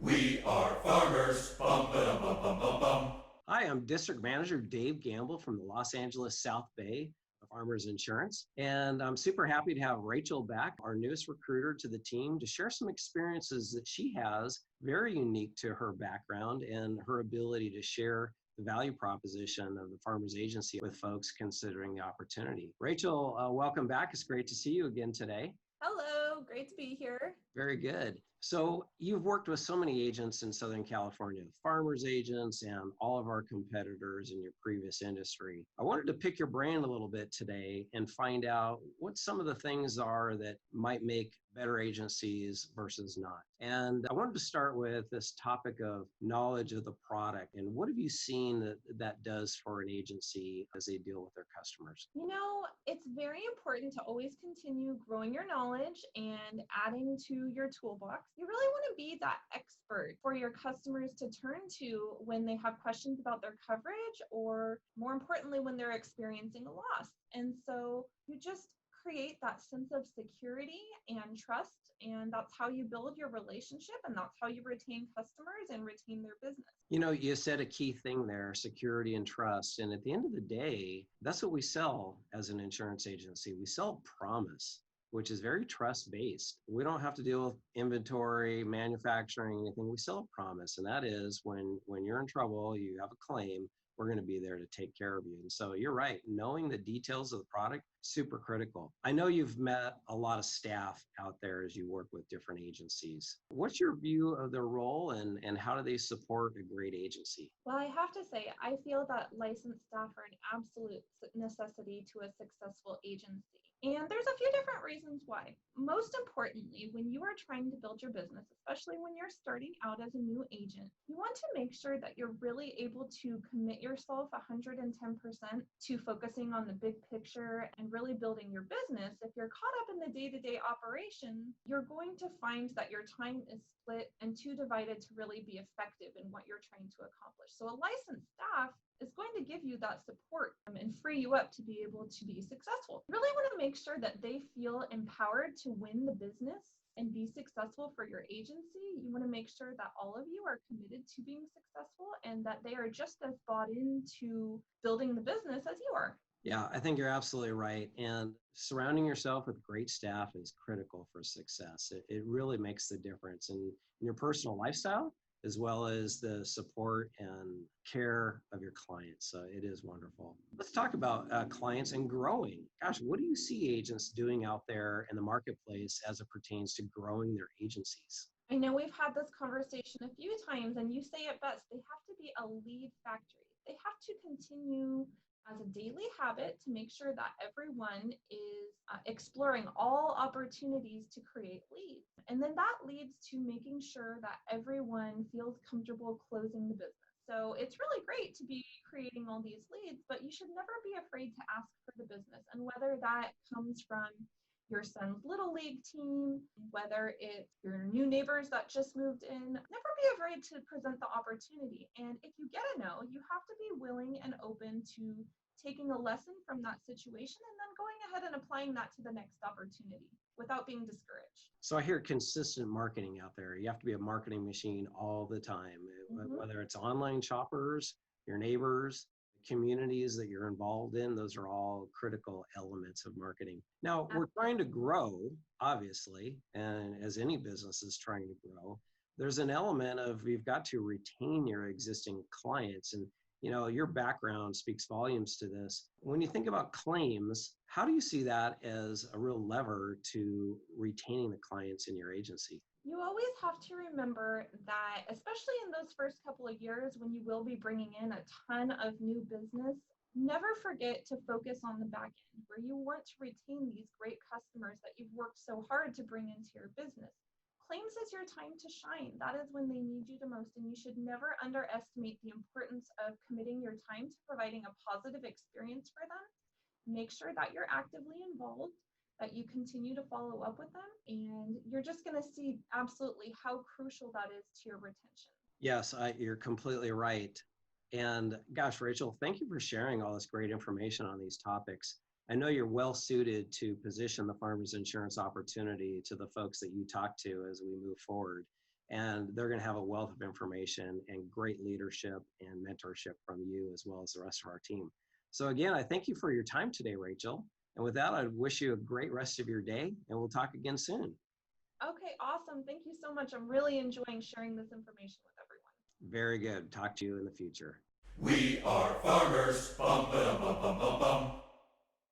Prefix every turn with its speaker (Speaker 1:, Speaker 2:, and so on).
Speaker 1: We are farmers. Bum, ba, bum, bum, bum, bum.
Speaker 2: Hi, I'm District Manager Dave Gamble from the Los Angeles South Bay of Farmers Insurance. And I'm super happy to have Rachel back, our newest recruiter to the team, to share some experiences that she has very unique to her background and her ability to share the value proposition of the Farmers Agency with folks considering the opportunity. Rachel, welcome back. It's great to see you again today.
Speaker 3: Hello, great to be here.
Speaker 2: Very good. So you've worked with so many agents in Southern California, farmers agents and all of our competitors in your previous industry. I wanted to pick your brain a little bit today and find out what some of the things are that might make better agencies versus not. And I wanted to start with this topic of knowledge of the product and what have you seen that does for an agency as they deal with their customers?
Speaker 3: It's very important to always continue growing your knowledge and adding to your toolbox. You really want to be that expert for your customers to turn to when they have questions about their coverage, or more importantly, when they're experiencing a loss. And so you just create that sense of security and trust, and that's how you build your relationship, and that's how you retain customers and retain their business.
Speaker 2: You know, you said a key thing there, security and trust. And at the end of the day, that's what we sell as an insurance agency. We sell promise, which is very trust based. We don't have to deal with inventory, manufacturing, anything. We sell a promise. And that is when you're in trouble, you have a claim, we're going to be there to take care of you. And so you're right. Knowing the details of the product, super critical. I know you've met a lot of staff out there as you work with different agencies. What's your view of their role and how do they support a great agency?
Speaker 3: Well, I have to say, I feel that licensed staff are an absolute necessity to a successful agency. And there's a few different reasons why. Most importantly, when you are trying to build your business, especially when you're starting out as a new agent, you want to make sure that you're really able to commit yourself 110% to focusing on the big picture and really building your business. If you're caught up in the day-to-day operation, you're going to find that your time is split and too divided to really be effective in what you're trying to accomplish. So a licensed staff is going to give you that support and free you up to be able to be successful. You really want to make sure that they feel empowered to win the business and be successful for your agency. You want to make sure that all of you are committed to being successful and that they are just as bought into building the business as you are.
Speaker 2: Yeah, I think you're absolutely right. And surrounding yourself with great staff is critical for success. It really makes the difference in your personal lifestyle, as well as the support and care of your clients. So it is wonderful. Let's talk about clients and growing. Gosh, what do you see agents doing out there in the marketplace as it pertains to growing their agencies?
Speaker 3: I know we've had this conversation a few times, and you say it best. They have to be a lead factory. They have to continue as a daily habit to make sure that everyone is exploring all opportunities to create leads. And then that leads to making sure that everyone feels comfortable closing the business. So it's really great to be creating all these leads, but you should never be afraid to ask for the business. And whether that comes from your son's little league team, whether it's your new neighbors that just moved in, never be afraid to present the opportunity. And if you get a no, you have to be willing and open to taking a lesson from that situation and then going ahead and applying that to the next opportunity without being discouraged.
Speaker 2: So I hear consistent marketing out there. You have to be a marketing machine all the time, whether it's online shoppers, your neighbors, communities that you're involved in. Those are all critical elements of marketing. Now, we're trying to grow, obviously, and as any business is trying to grow, there's an element of you've got to retain your existing clients. And you know, your background speaks volumes to this. When you think about claims, how do you see that as a real lever to retaining the clients in your agency?
Speaker 3: You always have to remember that, especially in those first couple of years when you will be bringing in a ton of new business, never forget to focus on the back end where you want to retain these great customers that you've worked so hard to bring into your business. Claims is your time to shine. That is when they need you the most, and you should never underestimate the importance of committing your time to providing a positive experience for them. Make sure that you're actively involved, that you continue to follow up with them, and you're just going to see absolutely how crucial that is to your retention.
Speaker 2: Yes, you're completely right. And gosh, Rachel, thank you for sharing all this great information on these topics. I know you're well suited to position the farmers insurance opportunity to the folks that you talk to as we move forward. and they're going to have a wealth of information and great leadership and mentorship from you as well as the rest of our team. So again, I thank you for your time today, Rachel. And with that, I wish you a great rest of your day, and we'll talk again soon.
Speaker 3: Okay, awesome. Thank you so much. I'm really enjoying sharing this information with everyone.
Speaker 2: Very good. Talk to you in the future.
Speaker 1: We are farmers. Bum, ba, dum, bum, bum, bum, bum.